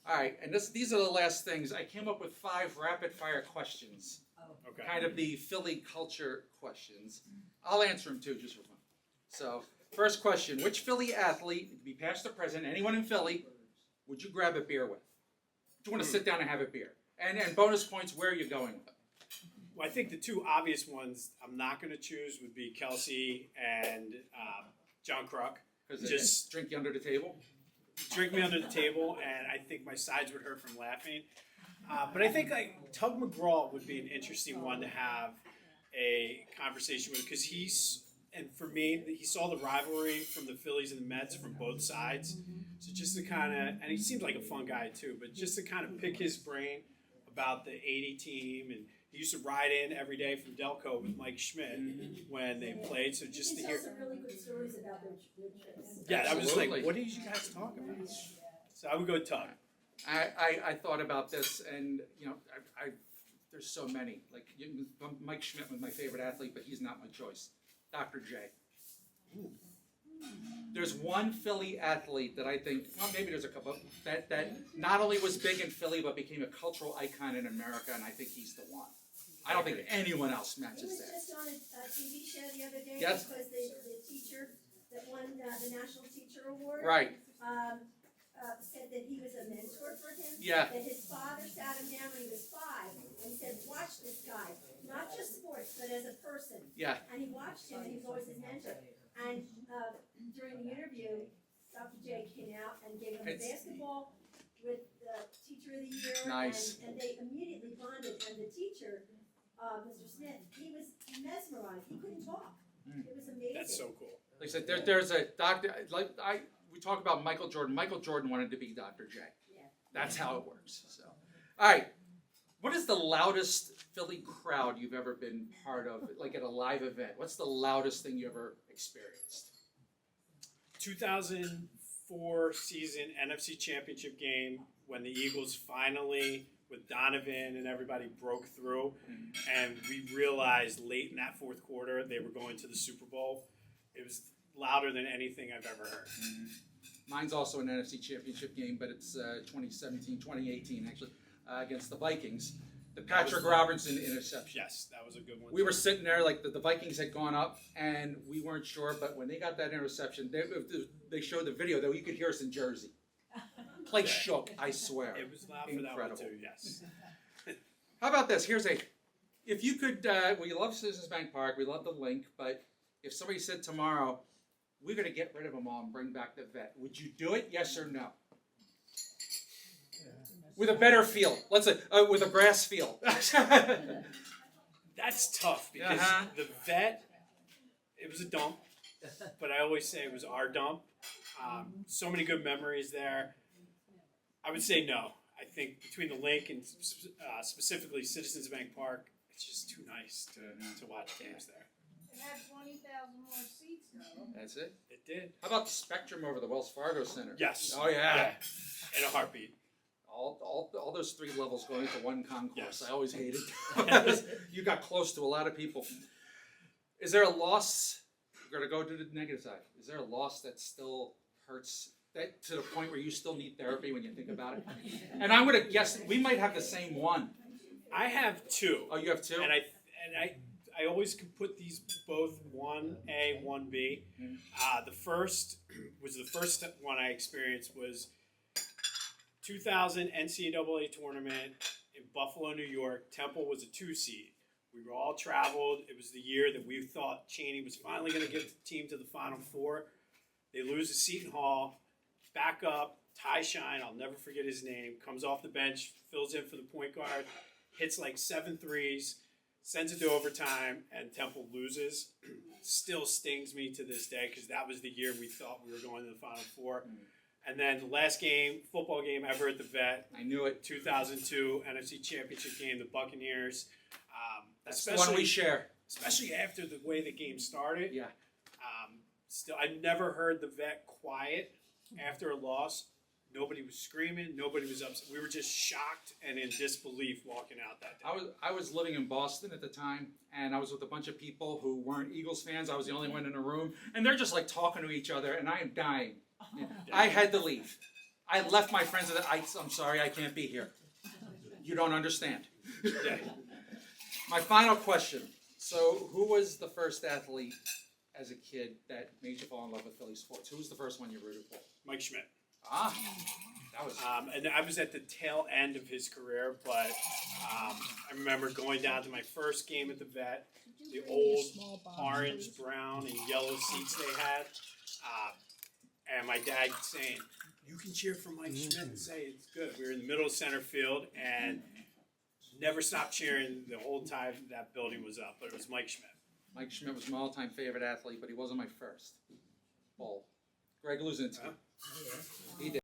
All right, and these are the last things. I came up with 5 rapid-fire questions, Okay. kind of the Philly culture questions. I'll answer them too, just for fun. So, first question: which Philly athlete, it could be past or present, anyone in Philly, would you grab a beer with? Do you want to sit down and have a beer? And bonus points, where are you going with it? Well, I think the 2 obvious ones I'm not going to choose would be Kelsey and John Kruk. Because Just drink you under the table. drink me under the table, and I think my sides would hurt from laughing. But I think like Tug McGraw would be an interesting one to have a conversation with, because and for me, he saw the rivalry from the Phillies and the Mets from both sides. So just to kind of, and he seems like a fun guy too, but just to kind of pick his brain about the '80 team, and he used to ride in every day from Delco with Mike Schmidt when they played. So just to He hear, tells some really good stories about their trips. yeah, I was just Absolutely. like, what did you guys talk about? So I would go Tug. I thought about this, and there's so many. Like Mike Schmidt was my favorite athlete, but he's not my choice. Dr. J. There's one Philly athlete that I think, well, maybe there's a couple, that not only was big in Philly, but became a cultural icon in America, and I think he's the one. I don't think anyone else He matches was that. just on a TV show the other day Yes. because the teacher that won the National Teacher Award Right. said that he was a mentor for him. Yeah. That his father sat him down when he was 5 and said, watch this guy, not just sports, but as a person. Yeah. And he watched him, and he was always his mentor. And during the interview, Dr. J came out and gave him a basketball with the Teacher of the Year. Nice. And they immediately bonded. And the teacher, Mr. Smith, he was mesmerized. He couldn't talk. It was amazing. That's so cool. Like I said, there's a doctor, we talk about Michael Jordan. Michael Jordan wanted to be Dr. J. Yeah. That's how it works. So, all right. What is the loudest Philly crowd you've ever been part of, like at a live event? What's the loudest thing you ever experienced? 2004 season NFC Championship game when the Eagles finally, with Donovan and everybody, broke through, and we realized late in that 4th quarter they were going to the Super Bowl. It was louder than anything I've ever heard. Mine's also an NFC Championship game, but it's 2018 actually, against the Vikings. The Patrick Robinson interception. Yes, that was a good one. We were sitting there like the Vikings had gone up, and we weren't sure, but when they got that interception, they showed the video, though you could hear us in Jersey. Place shook, I swear. It was loud for Incredible. that one too, yes. How about this? If you could, we love Citizens Bank Park, we love the link, but if somebody said tomorrow, we're going to get rid of them all and bring back the vet, would you do it, yes or no? With a better field. Let's say, with a grass field. That's tough because the vet, it was a dump, but I always say it was our dump. So many good memories there. I would say no. I think between the link and specifically Citizens Bank Park, it's just too nice to watch games there. It had 20,000 more seats, though. That's it. It did. How about the Spectrum over the Wells Fargo Center? Yes. Oh, yeah. In a heartbeat. All those 3 levels going into one concourse. Yes. I always hated it. You got close to a lot of people. Is there a loss? We're going to go to the negative side. Is there a loss that still hurts that to the point where you still need therapy when you think about it? And I'm going to guess we might have the same one. I have 2. Oh, you have 2? And I always can put these both 1A, 1B. The first one I experienced was 2000 NCAA tournament in Buffalo, New York. Temple was a 2 seed. We were all traveled. It was the year that we thought Chaney was finally going to get the team to the Final Four. They lose to Seton Hall. Back up. Ty Shine, I'll never forget his name, comes off the bench, fills in for the point guard, hits like 7 threes, sends it to overtime, and Temple loses. Still stings me to this day because that was the year we thought we were going to the Final Four. And then the last football game ever at the Vet. I knew it. 2002 NFC Championship game, the Buccaneers. That's the one we share. Especially after the way the game started. Yeah. Still, I never heard the Vet quiet after a loss. Nobody was screaming. Nobody was upset. We were just shocked and in disbelief walking out that day. I was living in Boston at the time, and I was with a bunch of people who weren't Eagles fans. I was the only one in the room, and they're just like talking to each other, and I am dying. I had to leave. I left my friends at I'm sorry, I can't be here. You don't understand. Yeah. My final question. So, who was the first athlete as a kid that made you fall in love with Philly sports? Who was the first one you rooted for? Mike Schmidt. Ah, that was. And I was at the tail end of his career, but I remember going down to my first game at the Vet, the old orange, brown, and yellow seats they had, and my dad saying, "You can cheer for Mike Schmidt and say it's good." We were in the middle of center field and never stopped cheering the whole time that building was up, but it was Mike Schmidt. Mike Schmidt was my all-time favorite athlete, but he wasn't my first. Greg Luzinski. Huh? He did.